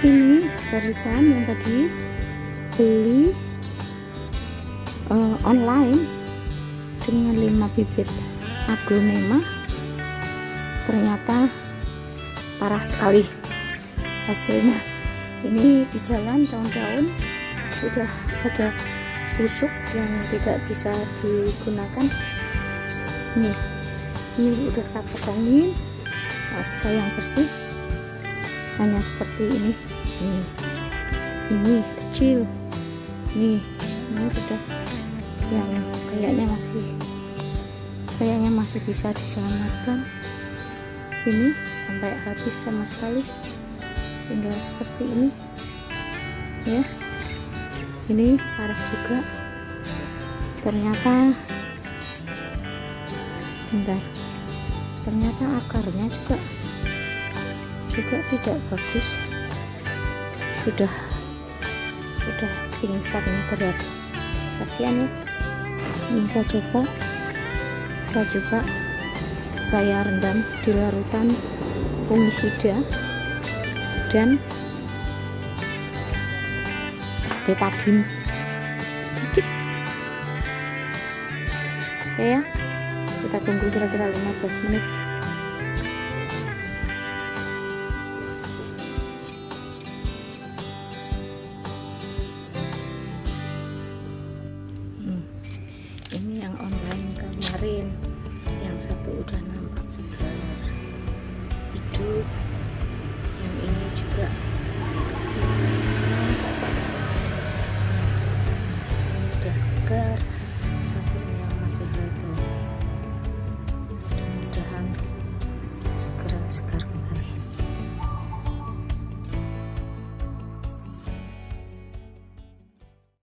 Ini barusan yang tadi beli online dengan 5 bibit aglonema, ternyata parah sekali hasilnya. Ini di jalan daun-daun sudah ada busuk yang tidak bisa digunakan. Ini udah saya pegangin, masih saya yang bersih, hanya seperti ini. Ini kecil, ini sudah yang kayaknya masih bisa diselamatkan. Ini sampai habis sama sekali, tinggal seperti ini ya. Ini parah juga, ternyata akarnya juga tidak bagus, sudah pingsan berat, kasihan ya. Ini saya rendam di larutan fungisida dan betadine sedikit ya. Kita tunggu kira-kira 15 menit. Ini yang online kemarin, yang satu udah nampak segar hidup.